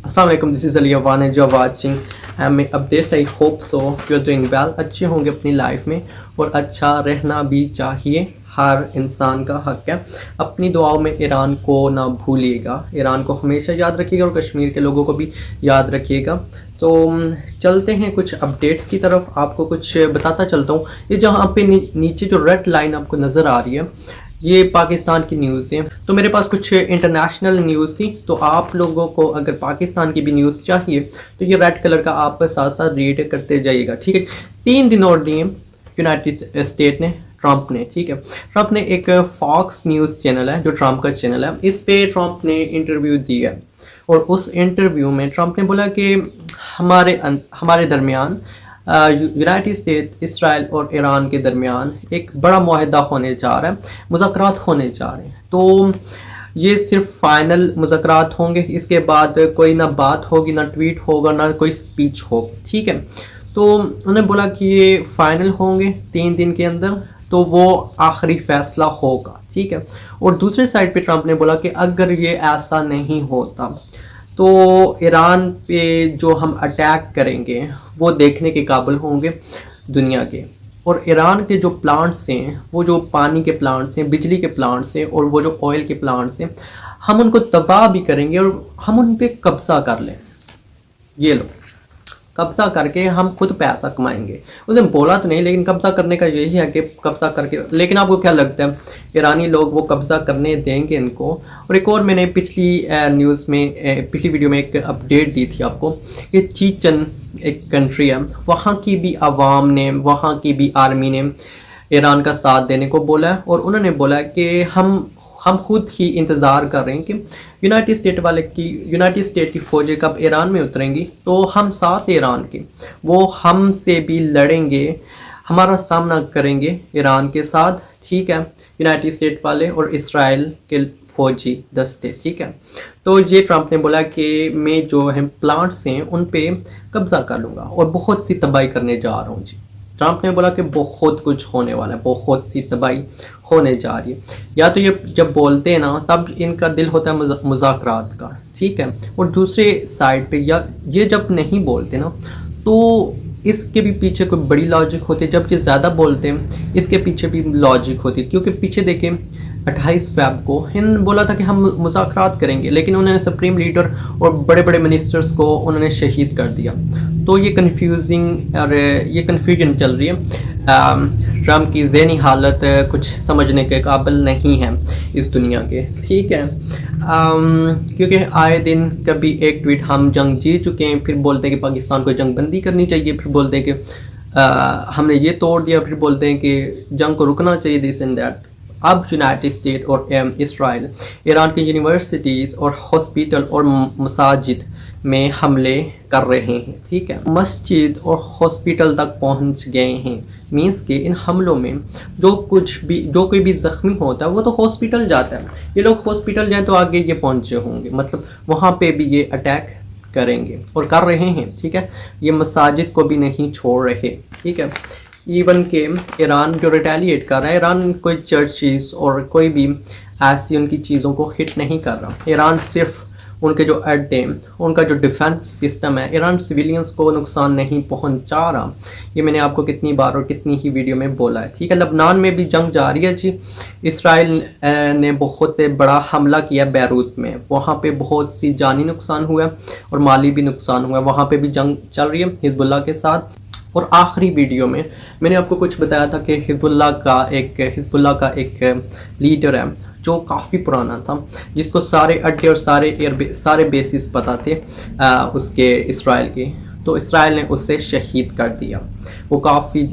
अस्सलाम वालेकुम, this is Ali Awan and you are watching M updates. I hope so you are doing well. अच्छे होंगे अपनी लाइफ में और अच्छा रहना भी चाहिए, हर इंसान का हक है। अपनी दुआओं में ईरान को ना भूलिएगा, ईरान को हमेशा याद रखिएगा और कश्मीर के लोगों को भी याद रखिएगा। तो चलते हैं कुछ अपडेट्स की तरफ, आपको कुछ बताता चलता हूँ। ये जहाँ पे नीचे जो रेड लाइन आपको नज़र आ रही है, ये पाकिस्तान की न्यूज़ है। तो मेरे पास कुछ इंटरनेशनल न्यूज़ थी, तो आप लोगों को अगर पाकिस्तान की भी न्यूज़ चाहिए तो ये रेड कलर का आप साथ साथ रीड करते जाइएगा, ठीक है। 3 दिन और दिए यूनाइटेड स्टेट ने, ट्रंप ने, ठीक है। ट्रंप ने एक फॉक्स न्यूज़ चैनल है जो ट्रंप का चैनल है, इस पे ट्रंप ने इंटरव्यू दिया और उस इंटरव्यू में ट्रंप ने बोला कि हमारे दरमियान यूनाइटेड स्टेट, इसराइल और ईरान के दरमियान एक बड़ा मुआहदा होने जा रहा है, मुज़ाकरात होने जा रहे हैं। तो ये सिर्फ फाइनल मुज़ाकरात होंगे, इसके बाद कोई ना बात होगी, ना ट्वीट होगा, ना कोई स्पीच होगी, ठीक है। तो उन्होंने बोला कि ये फाइनल होंगे 3 दिन के अंदर, तो वो आखिरी फैसला होगा, ठीक है। और दूसरे साइड पे ट्रंप ने बोला कि अगर ये ऐसा नहीं होता तो ईरान पे जो हम अटैक करेंगे वो देखने के काबिल होंगे दुनिया के। और ईरान के जो प्लांट्स हैं, वो जो पानी के प्लांट्स हैं, बिजली के प्लांट्स हैं और वो जो ऑयल के प्लांट्स हैं, हम उनको तबाह भी करेंगे और हम उन पे कब्ज़ा कर लें। ये लो, कब्ज़ा करके हम खुद पैसा कमाएंगे। उसने बोला तो नहीं, लेकिन कब्ज़ा करने का यही है कि कब्ज़ा करके। लेकिन आपको क्या लगता है, ईरानी लोग वो कब्ज़ा करने देंगे इनको? और एक और मैंने पिछली न्यूज़ में, पिछली वीडियो में एक अपडेट दी थी आपको कि चीचन एक कंट्री है, वहाँ की भी आवाम ने, वहाँ की भी आर्मी ने ईरान का साथ देने को बोला है। और उन्होंने बोला कि हम खुद ही इंतज़ार कर रहे हैं कि यूनाइटेड स्टेट की फ़ौजें कब ईरान में उतरेंगी, तो हम साथ ईरान के, वो हमसे भी लड़ेंगे, हमारा सामना करेंगे ईरान के साथ, ठीक है, यूनाइटेड स्टेट वाले और इसराइल के फ़ौजी दस्ते, ठीक है। तो ये ट्रंप ने बोला कि मैं जो है प्लांट्स हैं उन पे कब्ज़ा कर लूँगा और बहुत सी तबाही करने जा रहा हूँ जी। ट्रंप ने बोला कि बहुत कुछ होने वाला है, बहुत सी तबाही होने जा रही है। या तो ये जब बोलते हैं ना, तब इनका दिल होता है मुज़ाकरात का, ठीक है। और दूसरे साइड पे या ये जब नहीं बोलते ना, तो इसके भी पीछे कोई बड़ी लॉजिक होती है। जब ये ज़्यादा बोलते हैं, इसके पीछे भी लॉजिक होती है, क्योंकि पीछे देखें 28 फ़रवरी को इन्होंने बोला था कि हम मुज़ाकरात करेंगे, लेकिन उन्होंने सुप्रीम लीडर और बड़े बड़े मिनिस्टर्स को उन्होंने शहीद कर दिया। तो ये कन्फ्यूजन चल रही है। ट्रंप की ज़हनी हालत कुछ समझने के काबिल नहीं है इस दुनिया के, ठीक है। क्योंकि आए दिन कभी एक ट्वीट हम जंग जीत चुके हैं, फिर बोलते हैं कि पाकिस्तान को जंग बंदी करनी चाहिए, फिर बोलते हैं कि हमने ये तोड़ दिया, फिर बोलते हैं कि जंग को रुकना चाहिए, दिस एंड दैट। अब यूनाइटेड स्टेट और इसराइल ईरान की यूनिवर्सिटीज़ और हॉस्पिटल और मसाजिद में हमले कर रहे हैं, ठीक है। मस्जिद और हॉस्पिटल तक पहुंच गए हैं, मींस कि इन हमलों में जो कोई भी ज़ख्मी होता है वो तो हॉस्पिटल जाता है। ये लोग हॉस्पिटल जाएँ तो आगे ये पहुंचे होंगे, मतलब वहाँ पे भी ये अटैक करेंगे और कर रहे हैं, ठीक है। ये मसाजिद को भी नहीं छोड़ रहे, ठीक है। इवन के ईरान जो रिटेलिएट कर रहा है, ईरान कोई चर्चिस और कोई भी ऐसी उनकी चीज़ों को हिट नहीं कर रहा। ईरान सिर्फ उनके जो अड्डे, उनका जो डिफेंस सिस्टम है, ईरान सिविलियंस को नुकसान नहीं पहुंचा रहा। ये मैंने आपको कितनी बार और कितनी ही वीडियो में बोला है, ठीक है। लबनान में भी जंग जारी है जी। इसराइल ने बहुत बड़ा हमला किया बैरूत में, वहाँ पे बहुत सी जानी नुकसान हुआ और माली भी नुकसान हुआ, वहाँ पे भी जंग चल रही है हिजबुल्लाह के साथ। और आखिरी वीडियो में मैंने आपको कुछ बताया था कि हिजबुल्लाह का एक लीडर है जो काफ़ी पुराना था, जिसको सारे अड्डे और सारे बेसिस पता थे उसके इसराइल के। तो इसराइल ने उसे शहीद कर दिया। वो काफ़ी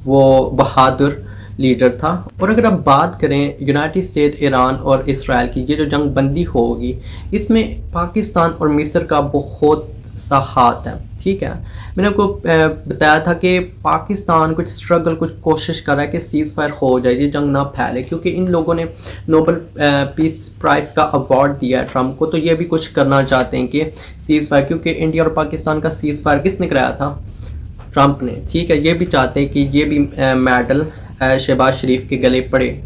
वो बहादुर लीडर था। और अगर आप बात करें यूनाइटेड स्टेट, ईरान और इसराइल की ये जो जंग बंदी होगी, इसमें पाकिस्तान और मिस्र का बहुत सा हाथ है, ठीक है। मैंने आपको बताया था कि पाकिस्तान कुछ स्ट्रगल, कुछ कोशिश कर रहा है कि सीज़ फायर हो जाए, ये जंग ना फैले, क्योंकि इन लोगों ने नोबल पीस प्राइज़ का अवार्ड दिया है ट्रंप को, तो ये भी कुछ करना चाहते हैं कि सीज़ फायर, क्योंकि इंडिया और पाकिस्तान का सीज़ फायर किसने कराया था? ट्रंप ने, ठीक है। ये भी चाहते हैं कि ये भी मेडल शहबाज शरीफ के गले पड़े।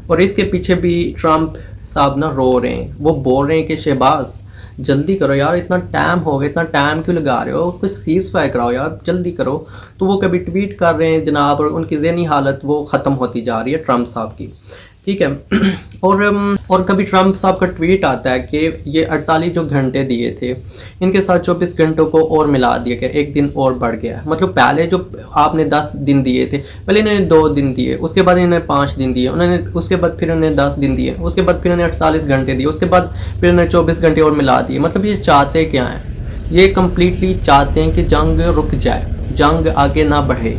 और इसके पीछे भी ट्रंप साहब ना रो रहे हैं, वो बोल रहे हैं कि शहबाज جلدی کرو یار، اتنا ٹائم ہو گیا، اتنا ٹائم کیوں لگا رہے ہو، کچھ سیز فائر کراؤ یار، جلدی کرو. تو وہ کبھی ٹویٹ کر رہے ہیں جناب، اور ان کی ذہنی حالت وہ ختم ہوتی جا رہی ہے ٹرمپ صاحب کی. ٹھیک ہے. اور کبھی ٹرمپ صاحب کا ٹویٹ آتا ہے کہ یہ 48 جو گھنٹے دیے تھے ان کے ساتھ 24 گھنٹوں کو اور ملا دیا گیا، ایک دن اور بڑھ گیا ہے. مطلب پہلے جو آپ نے 10 دن دیے تھے، پہلے انہوں نے 2 دن دیے، اس کے بعد انہوں نے 5 دن دیے، انہوں نے اس کے بعد پھر انہوں نے 10 دن دیے، اس کے بعد پھر انہوں نے 48 گھنٹے دیے، اس کے بعد پھر انہوں نے 24 گھنٹے اور ملا دیے. مطلب یہ چاہتے کیا ہیں؟ یہ کمپلیٹلی چاہتے ہیں کہ جنگ رک جائے، جنگ آگے نہ بڑھے.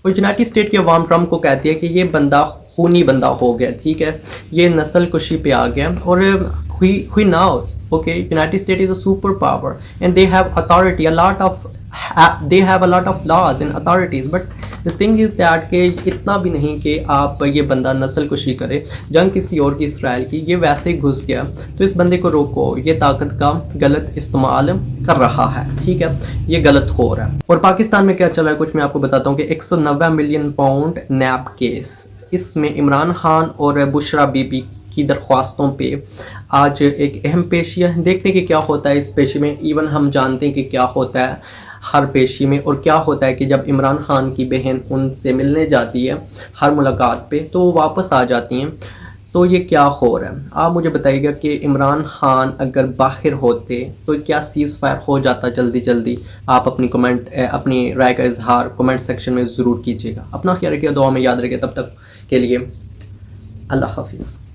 اور یونائٹڈ اسٹیٹ کی عوام ٹرمپ کو کہتی ہے کہ یہ بندہ خونی بندہ ہو گیا، ٹھیک ہے، یہ نسل کشی پہ آ گیا. اور who knows, okay, United States is a superpower and they have authority, they have a lot of laws and authorities, but the thing is that کہ اتنا بھی نہیں کہ آپ یہ بندہ نسل کشی کرے، جنگ کسی اور کی اسرائیل کی، یہ ویسے ہی گھس گیا تو اس بندے کو روکو، یہ طاقت کا غلط استعمال کر رہا ہے. ٹھیک ہے، یہ غلط ہو رہا ہے. اور پاکستان میں کیا چل رہا ہے کچھ میں آپ کو بتاتا ہوں کہ 190 ملین پاؤنڈ نیب کیس، اس میں عمران خان اور بشرا بی بی کی درخواستوں پہ آج ایک اہم پیشی ہے. دیکھتے ہیں کہ کیا ہوتا ہے اس پیشی میں. ایون ہم جانتے ہیں کہ کیا ہوتا ہے ہر پیشی میں، اور کیا ہوتا ہے کہ جب عمران خان کی بہن ان سے ملنے جاتی ہے ہر ملاقات پہ تو وہ واپس آ جاتی ہیں. تو یہ کیا ہو رہا ہے؟ آپ مجھے بتائیے گا کہ عمران خان اگر باہر ہوتے تو کیا سیز فائر ہو جاتا جلدی جلدی؟ آپ اپنی رائے کا اظہار کمنٹ سیکشن میں ضرور کیجیے گا. اپنا خیال رکھیے، دعا میں یاد رکھیے. تب تک کے لیے اللہ حافظ.